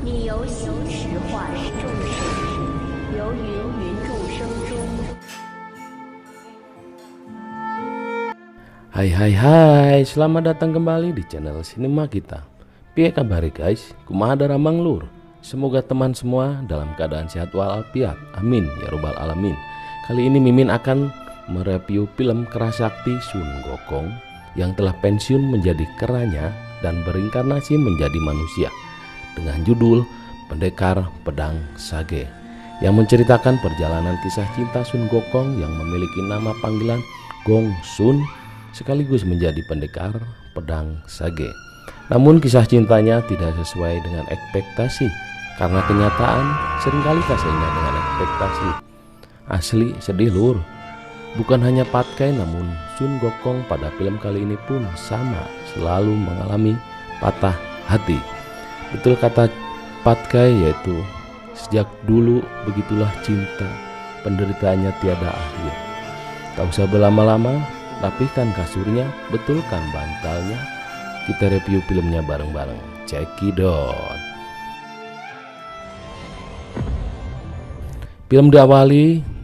你由行识化众生之，由芸芸众生中。Hai, selamat datang kembali di channel Sinema kita. Piye kabari guys, kumaha daramang lur. Semoga teman semua dalam keadaan sehat walafiat, amin ya robbal alamin. Kali ini Mimin akan mereview film Kerasakti Sun Gokong yang telah pensiun menjadi keranya dan berinkarnasi menjadi manusia, dengan judul Pendekar Pedang Sage, yang menceritakan perjalanan kisah cinta Sun Gokong yang memiliki nama panggilan Gong Sun, sekaligus menjadi pendekar pedang sage. Namun kisah cintanya tidak sesuai dengan ekspektasi, karena kenyataan seringkali tak seindah dengan ekspektasi. Asli sedih lur. Bukan hanya Patkai, namun Sun Gokong pada film kali ini pun sama, selalu mengalami patah hati. Betul kata Patkai, yaitu sejak dulu begitulah cinta, penderitaannya tiada akhir. Tak usah berlama-lama, rapikan kasurnya, betulkan bantalnya, kita review filmnya bareng-bareng. Cekidot. Film diawali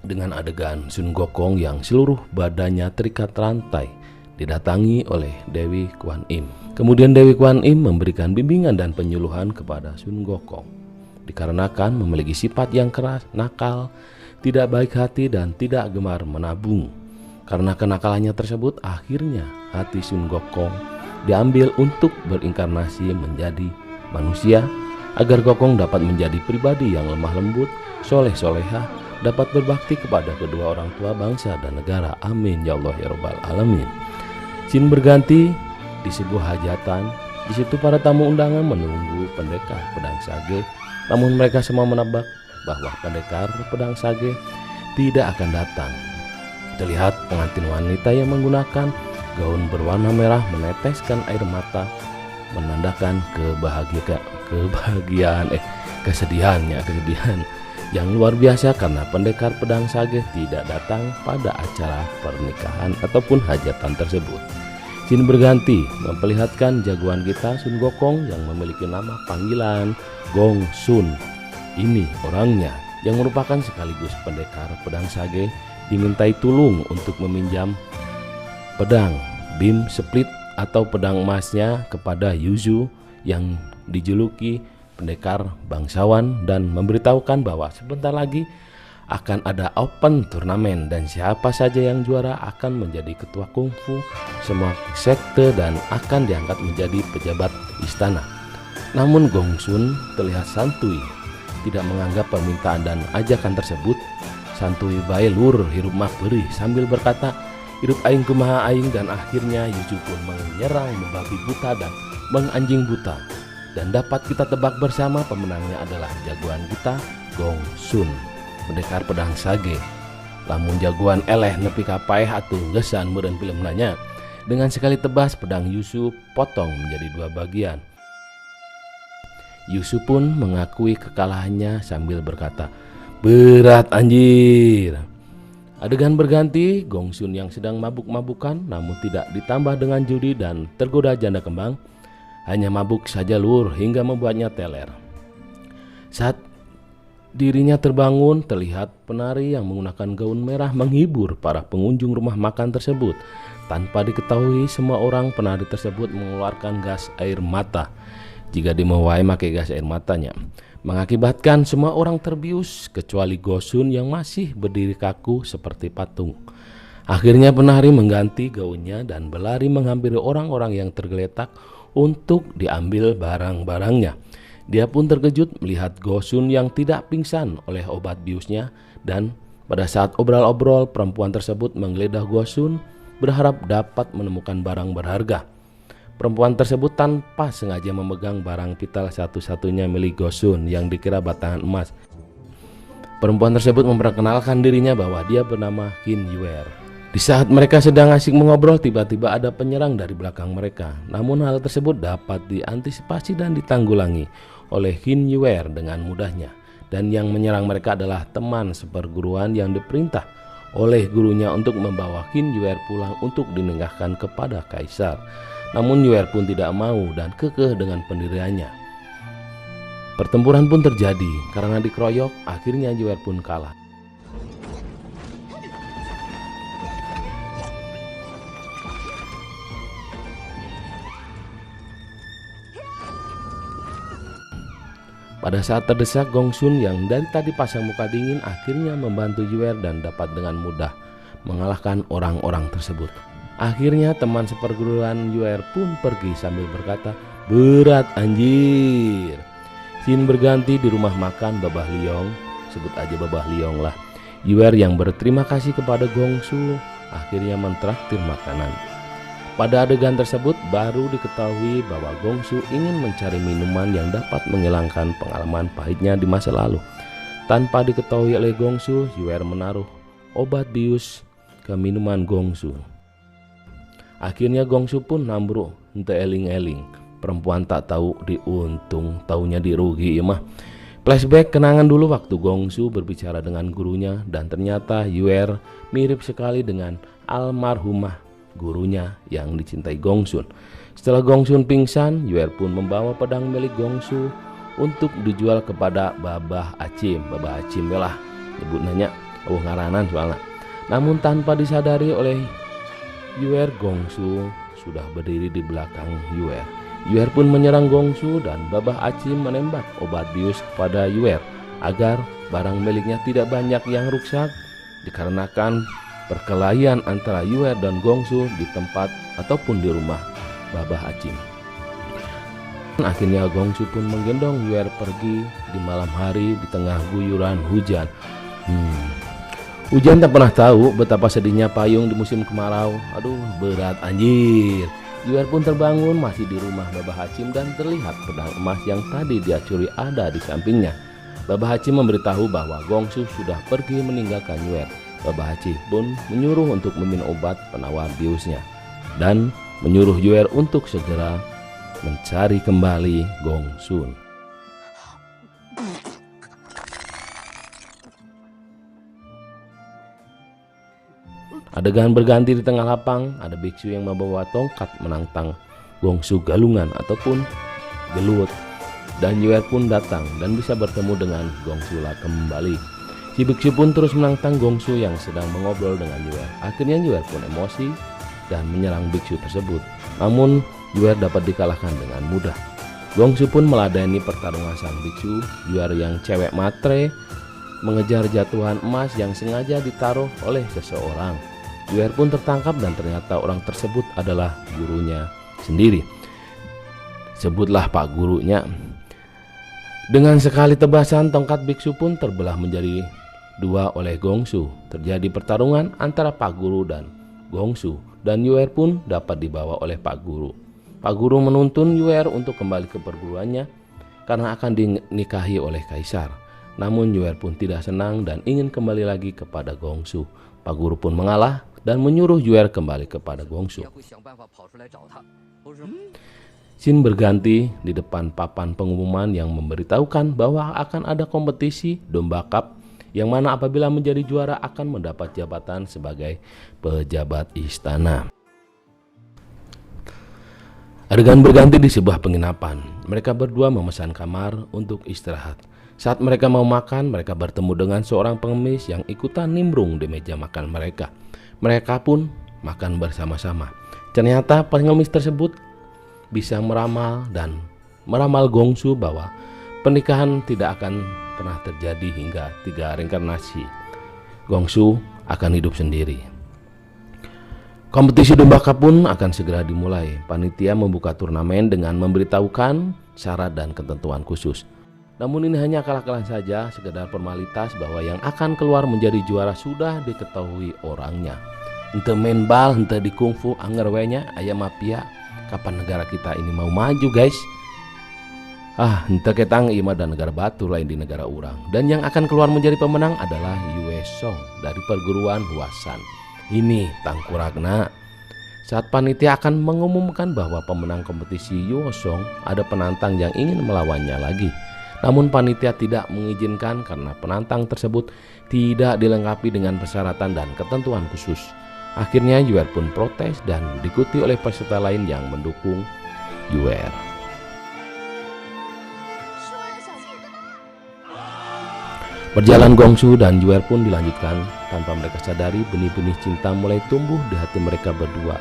dengan adegan Sun Gokong yang seluruh badannya terikat rantai, didatangi oleh Dewi Kwan Im. Kemudian Dewi Kwan Im memberikan bimbingan dan penyuluhan kepada Sun Gokong. Dikarenakan memiliki sifat yang keras, nakal, tidak baik hati, dan tidak gemar menabung. Karena kenakalannya tersebut, akhirnya hati Sun Gokong diambil untuk berinkarnasi menjadi manusia, agar Gokong dapat menjadi pribadi yang lemah lembut, soleh-solehah, dapat berbakti kepada kedua orang tua bangsa dan negara. Amin ya Allah ya Rabbal Alamin. Scene berganti di sebuah hajatan. Di situ para tamu undangan menunggu pendekar pedang sage, namun mereka semua menebak bahwa pendekar pedang sage tidak akan datang. Terlihat pengantin wanita yang menggunakan gaun berwarna merah meneteskan air mata, menandakan kesedihan yang luar biasa karena pendekar pedang sage tidak datang pada acara pernikahan ataupun hajatan tersebut. Scene berganti memperlihatkan jagoan kita Sun Gokong yang memiliki nama panggilan Gong Sun. Ini orangnya yang merupakan sekaligus pendekar pedang sage dimintai tulung untuk meminjam pedang Bim Split atau pedang emasnya kepada Yuzu yang dijuluki pendekar bangsawan, dan memberitahukan bahwa sebentar lagi akan ada open turnamen dan siapa saja yang juara akan menjadi ketua kungfu semua sekte dan akan diangkat menjadi pejabat istana. Namun Gong Sun terlihat santuy, tidak menganggap permintaan dan ajakan tersebut. Santuy bae lur, hirup mah perih, sambil berkata, hirup aing kumaha aing, dan akhirnya Yuzu pun menyerang membabi buta dan menganjing buta. Dan dapat kita tebak bersama pemenangnya adalah jagoan kita Gong Sun, pendekar pedang sage. Lamun jagoan eleh nepi ka paeh atuh gesan meureun film nanya. Dengan sekali tebas pedang Yuzu potong menjadi dua bagian. Yuzu pun mengakui kekalahannya sambil berkata, berat anjir. Adegan berganti, Gong Sun yang sedang mabuk-mabukan namun tidak ditambah dengan judi dan tergoda janda kembang, hanya mabuk saja lur hingga membuatnya teler. Saat dirinya terbangun, terlihat penari yang menggunakan gaun merah menghibur para pengunjung rumah makan tersebut. Tanpa diketahui, semua orang penari tersebut mengeluarkan gas air mata. Jika dimewai pakai gas air matanya, mengakibatkan semua orang terbius kecuali Gosun yang masih berdiri kaku seperti patung. Akhirnya penari mengganti gaunnya dan berlari menghampiri orang-orang yang tergeletak untuk diambil barang-barangnya. Dia pun terkejut melihat Gosun yang tidak pingsan oleh obat biusnya, dan pada saat obrol-obrol perempuan tersebut menggeledah Gosun berharap dapat menemukan barang berharga. Perempuan tersebut tanpa sengaja memegang barang vital satu-satunya milik Gosun yang dikira batangan emas. Perempuan tersebut memperkenalkan dirinya bahwa dia bernama Qin Yuer. Di saat mereka sedang asik mengobrol, tiba-tiba ada penyerang dari belakang mereka. Namun hal tersebut dapat diantisipasi dan ditanggulangi oleh Qin Yuer dengan mudahnya. Dan yang menyerang mereka adalah teman seperguruan yang diperintah oleh gurunya untuk membawa Qin Yuer pulang untuk dinikahkan kepada kaisar. Namun Yuer pun tidak mau dan kekeh dengan pendiriannya. Pertempuran pun terjadi. Karena dikeroyok, akhirnya Yue pun kalah. Pada saat terdesak, Gong Sun yang dari tadi pasang muka dingin akhirnya membantu Yue dan dapat dengan mudah mengalahkan orang-orang tersebut. Akhirnya teman seperguruan Yue pun pergi sambil berkata, "Berat anjir." Scene berganti di rumah makan Babah Liong, sebut aja Babah Liong lah. Yue yang berterima kasih kepada Gong Su akhirnya mentraktir makanan. Pada adegan tersebut baru diketahui bahwa Gong Su ingin mencari minuman yang dapat menghilangkan pengalaman pahitnya di masa lalu. Tanpa diketahui oleh Gong Su, Yue menaruh obat bius ke minuman Gong Su. Akhirnya Gong Su pun nambruk, ente eling-eling. Perempuan tak tahu diuntung, taunya dirugi ya mah. Flashback kenangan dulu waktu Gong Su berbicara dengan gurunya dan ternyata Yue mirip sekali dengan almarhumah gurunya yang dicintai Gong Sun. Setelah Gong Sun pingsan, Yue pun membawa pedang milik Gong Su untuk dijual kepada Babah Acim. Babah Acim lah nyebut nanya, ngaranan soalnya. Namun tanpa disadari oleh Yue, Gong Su sudah berdiri di belakang Yue. Yue pun menyerang Gong Su dan Babah Acim menembak obat bius kepada Yue agar barang miliknya tidak banyak yang rusak dikarenakan perkelahian antara Yue dan Gong Su di tempat ataupun di rumah Babah Acim. Akhirnya Gong Su pun menggendong Yue pergi di malam hari di tengah guyuran hujan. Hujan tak pernah tahu betapa sedihnya payung di musim kemarau. Aduh, berat anjir. Yue pun terbangun masih di rumah Babah Acim dan terlihat pedang emas yang tadi dia curi ada di sampingnya. Babah Acim memberitahu bahwa Gong Su sudah pergi meninggalkan Yue. Babah Acim pun menyuruh untuk meminum obat penawar biusnya dan menyuruh Yue untuk segera mencari kembali Gong Sun. Adegan berganti di tengah lapang, ada biksu yang membawa tongkat menantang Gong Su galungan ataupun gelut, dan Yue pun datang dan bisa bertemu dengan Gong Su lah kembali. Si biksu pun terus menantang Gong Su yang sedang mengobrol dengan Yue. Akhirnya Yue pun emosi dan menyerang biksu tersebut. Namun Yue dapat dikalahkan dengan mudah. Gong Su pun meladeni pertarungan sang biksu. Yue yang cewek matre mengejar jatuhan emas yang sengaja ditaruh oleh seseorang. Yue pun tertangkap dan ternyata orang tersebut adalah gurunya sendiri. Sebutlah Pak gurunya. Dengan sekali tebasan tongkat biksu pun terbelah menjadi dua oleh Gong Su. Terjadi pertarungan antara Pak Guru dan Gong Su dan Yue pun dapat dibawa oleh Pak Guru. Pak Guru menuntun Yue untuk kembali ke perguruannya karena akan dinikahi oleh kaisar. Namun Yue pun tidak senang dan ingin kembali lagi kepada Gong Su. Pak Guru pun mengalah dan menyuruh Yue kembali kepada Gong Su. Scene berganti di depan papan pengumuman yang memberitahukan bahwa akan ada kompetisi domba cup yang mana apabila menjadi juara akan mendapat jabatan sebagai pejabat istana. Adegan berganti di sebuah penginapan. Mereka berdua memesan kamar untuk istirahat. Saat mereka mau makan, mereka bertemu dengan seorang pengemis yang ikutan nimbrung di meja makan mereka. Mereka pun makan bersama-sama. Ternyata pengemis tersebut bisa meramal Gong Su bahwa pernikahan tidak akan pernah terjadi hingga 3 reinkarnasi. Gong Su akan hidup sendiri. Kompetisi domba cup pun akan segera dimulai. Panitia membuka turnamen dengan memberitahukan syarat dan ketentuan khusus. Namun ini hanya akal-akalan saja, sekedar formalitas bahwa yang akan keluar menjadi juara sudah diketahui orangnya. Ente main bal, ente di kungfu, anger wenya, ayam mafia. Kapan negara kita ini mau maju guys? Ente ketang ima dan negara batu lain di negara orang. Dan yang akan keluar menjadi pemenang adalah Yue Song dari perguruan Huasan. Ini Tangkuragna. Saat panitia akan mengumumkan bahwa pemenang kompetisi Yue Song ada penantang yang ingin melawannya lagi. Namun panitia tidak mengizinkan karena penantang tersebut tidak dilengkapi dengan persyaratan dan ketentuan khusus. Akhirnya Yue pun protes dan diikuti oleh peserta lain yang mendukung Yue. Perjalanan Gongsu dan Yuer pun dilanjutkan. Tanpa mereka sadari, benih-benih cinta mulai tumbuh di hati mereka berdua.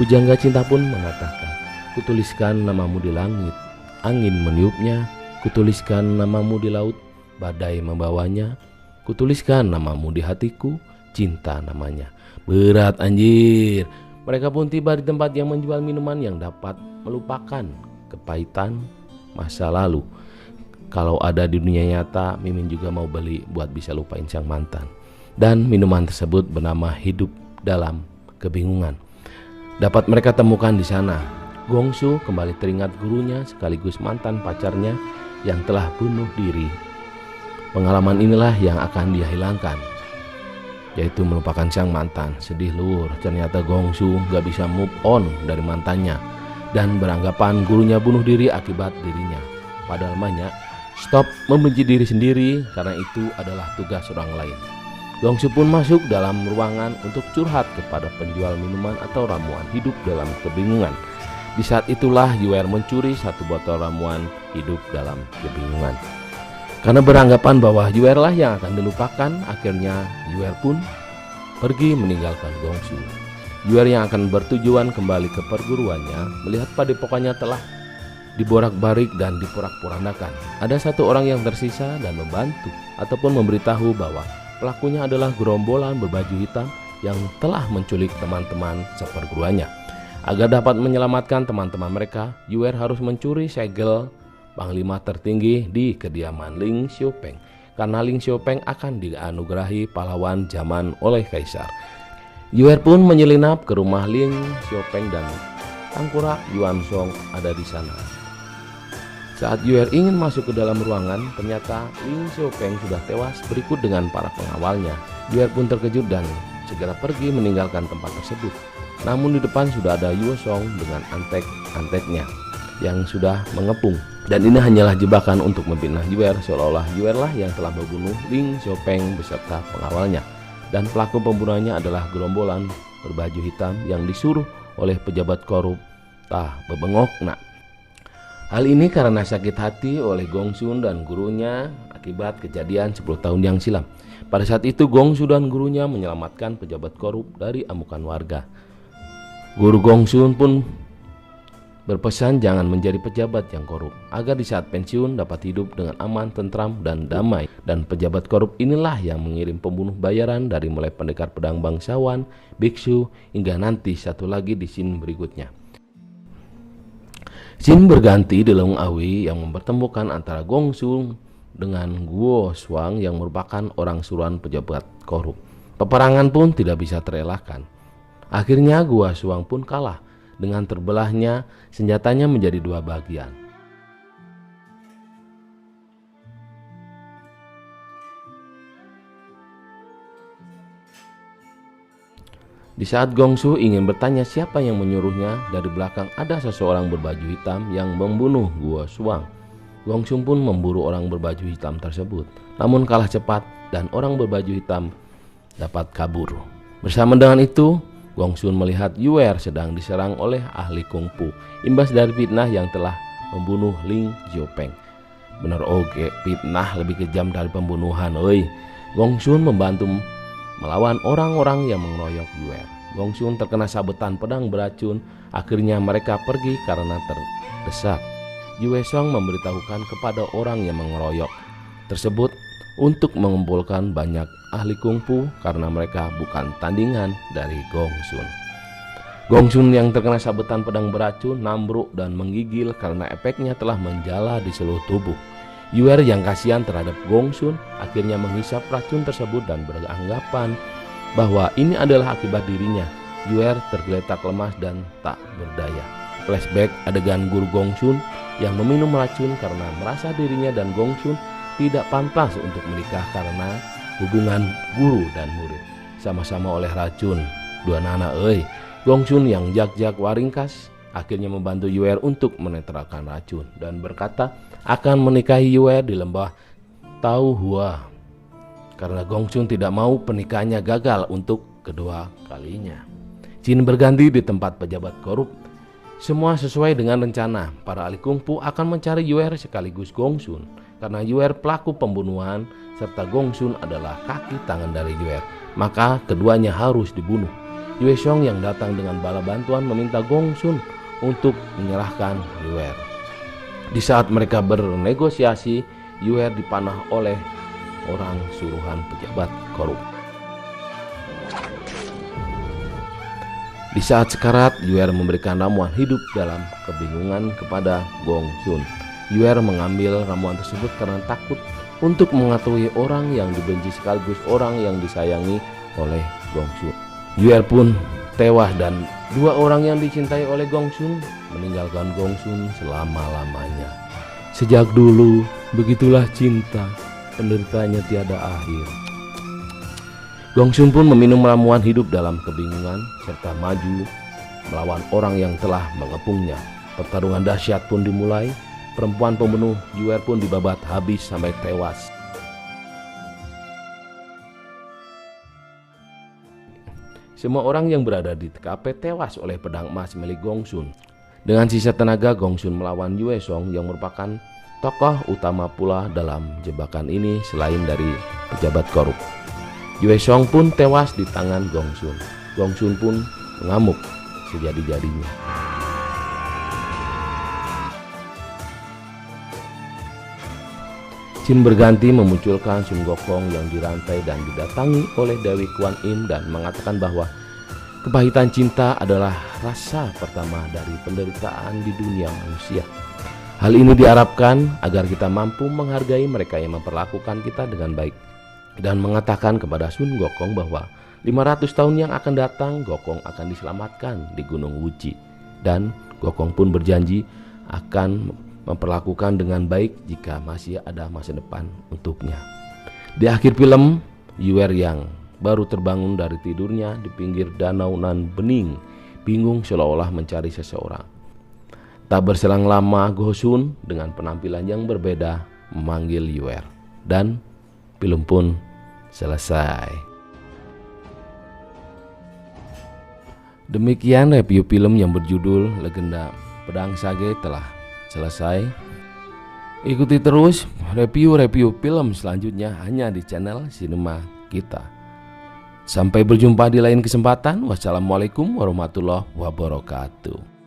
Pujangga cinta pun mengatakan, "Kutuliskan namamu di langit, angin meniupnya. Kutuliskan namamu di laut, badai membawanya. Kutuliskan namamu di hatiku, cinta namanya." Berat anjir. Mereka pun tiba di tempat yang menjual minuman yang dapat melupakan kepahitan masa lalu. Kalau ada di dunia nyata, Mimin juga mau beli buat bisa lupain sang mantan. Dan minuman tersebut bernama Hidup Dalam Kebingungan. Dapat mereka temukan di sana. Gongsu kembali teringat gurunya sekaligus mantan pacarnya yang telah bunuh diri. Pengalaman inilah yang akan dia hilangkan, yaitu melupakan sang mantan. Sedih lur, ternyata Gongsu gak bisa move on dari mantannya dan beranggapan gurunya bunuh diri akibat dirinya. Padahal banyak stop membenci diri sendiri karena itu adalah tugas orang lain. Gongsu pun masuk dalam ruangan untuk curhat kepada penjual minuman atau ramuan hidup dalam kebingungan. Di saat itulah Yuer mencuri satu botol ramuan hidup dalam kebingungan. Karena beranggapan bahwa Yuer lah yang akan dilupakan, akhirnya Yuer pun pergi meninggalkan Gongsu. Yuer yang akan bertujuan kembali ke perguruannya melihat padepokannya telah diborak-barik dan diporak-porandakan. Ada satu orang yang tersisa dan membantu ataupun memberitahu bahwa pelakunya adalah gerombolan berbaju hitam yang telah menculik teman-teman seperguruannya. Agar dapat menyelamatkan teman-teman mereka, Yuer harus mencuri segel panglima tertinggi di kediaman Ling Xiaopeng. Karena Ling Xiaopeng akan dianugerahi pahlawan zaman oleh kaisar. Yuer pun menyelinap ke rumah Ling Xiaopeng dan Tangkura Yuansong ada di sana. Saat Yuer ingin masuk ke dalam ruangan, ternyata Ling Xiaopeng sudah tewas berikut dengan para pengawalnya. Yuer pun terkejut dan segera pergi meninggalkan tempat tersebut. Namun di depan sudah ada Yuosong dengan antek-anteknya yang sudah mengepung. Dan ini hanyalah jebakan untuk memfitnah Yuer, seolah-olah Yuer lah yang telah membunuh Ling Xiaopeng beserta pengawalnya. Dan pelaku pembunuhannya adalah gerombolan berbaju hitam yang disuruh oleh pejabat korup Tah Bebengok Nak. Hal ini karena sakit hati oleh Gongsun dan gurunya akibat kejadian 10 tahun yang silam. Pada saat itu Gongsun dan gurunya menyelamatkan pejabat korup dari amukan warga. Guru Gongsun pun berpesan jangan menjadi pejabat yang korup, agar di saat pensiun dapat hidup dengan aman, tentram, dan damai. Dan pejabat korup inilah yang mengirim pembunuh bayaran dari mulai pendekar pedang bangsawan, biksu, hingga nanti satu lagi di scene berikutnya. Scene berganti di Leung Awi yang mempertemukan antara Gongsun dengan Guo Shuang yang merupakan orang suruhan pejabat korup. Peperangan pun tidak bisa terelakkan. Akhirnya Guo Shuang pun kalah dengan terbelahnya senjatanya menjadi dua bagian. Di saat Gongsu ingin bertanya siapa yang menyuruhnya, dari belakang ada seseorang berbaju hitam yang membunuh Guo Shuang. Gongsu pun memburu orang berbaju hitam tersebut, namun kalah cepat dan orang berbaju hitam dapat kabur. Bersama dengan itu, Gongsun melihat Yuer sedang diserang oleh ahli kungfu, imbas dari fitnah yang telah membunuh Ling Xiaopeng. Benar oke, fitnah lebih kejam dari pembunuhan. Gongsun membantu melawan orang-orang yang mengeroyok Yuer. Gongsun terkena sabetan pedang beracun. Akhirnya mereka pergi karena terdesak. Yuesong memberitahukan kepada orang yang mengeroyok tersebut untuk mengumpulkan banyak ahli kungfu karena mereka bukan tandingan dari Gongsun. Gongsun yang terkena sabetan pedang beracun nambruk dan menggigil karena efeknya telah menjala di seluruh tubuh. Yuer yang kasihan terhadap Gongsun akhirnya menghisap racun tersebut dan beranggapan bahwa ini adalah akibat dirinya. Yuer tergeletak lemas dan tak berdaya. Flashback adegan guru Gongsun yang meminum racun karena merasa dirinya dan Gongsun tidak pantas untuk menikah karena hubungan guru dan murid. Sama-sama oleh racun. Dua nana Gongsun yang jak-jak waringkas akhirnya membantu Yuer untuk menetralkan racun dan berkata akan menikahi Yuer di lembah Tauhua karena Gongsun tidak mau pernikahannya gagal untuk kedua kalinya. Scene berganti di tempat pejabat korup. Semua sesuai dengan rencana. Para ahli kungfu akan mencari Yuer sekaligus Gongsun. Karena Yuer pelaku pembunuhan serta Gongsun adalah kaki tangan dari Yuer, maka keduanya harus dibunuh. Yue Xiong yang datang dengan bala bantuan meminta Gongsun untuk menyerahkan Yuer. Di saat mereka bernegosiasi, Yuer dipanah oleh orang suruhan pejabat korup. Di saat sekarat, Yuer memberikan ramuan hidup dalam kebingungan kepada Gongsun. Yuer mengambil ramuan tersebut karena takut untuk mengetahui orang yang dibenci sekaligus orang yang disayangi oleh Gongsun. Yuer pun tewas dan dua orang yang dicintai oleh Gongsun meninggalkan Gongsun selama-lamanya. Sejak dulu, begitulah cinta, penderitaannya tiada akhir. Gongsun pun meminum ramuan hidup dalam kebingungan serta maju melawan orang yang telah mengepungnya. Pertarungan dahsyat pun dimulai. Perempuan pembunuh Yuer pun dibabat habis sampai tewas. Semua orang yang berada di TKP tewas oleh pedang emas milik Gongsun. Dengan sisa tenaga, Gongsun melawan Yue Xiong yang merupakan tokoh utama pula dalam jebakan ini selain dari pejabat korup. Yue Xiong pun tewas di tangan Gongsun. Gongsun pun mengamuk sejadi-jadinya. Jin berganti memunculkan Sun Gokong yang dirantai dan didatangi oleh Dewi Kuan Yin dan mengatakan bahwa kepahitan cinta adalah rasa pertama dari penderitaan di dunia manusia. Hal ini diharapkan agar kita mampu menghargai mereka yang memperlakukan kita dengan baik, dan mengatakan kepada Sun Gokong bahwa 500 tahun yang akan datang Gokong akan diselamatkan di Gunung Wuji, dan Gokong pun berjanji akan memperlakukan dengan baik jika masih ada masa depan untuknya. Di akhir film, Yuer yang baru terbangun dari tidurnya di pinggir danau nan bening, bingung seolah-olah mencari seseorang. Tak berselang lama, Gongsun dengan penampilan yang berbeda memanggil Yuer, dan film pun selesai. Demikian review film yang berjudul Legenda Pedang Sage telah selesai. Ikuti terus review-review film selanjutnya hanya di channel Sinema Kita. Sampai berjumpa di lain kesempatan. Wassalamualaikum warahmatullahi wabarakatuh.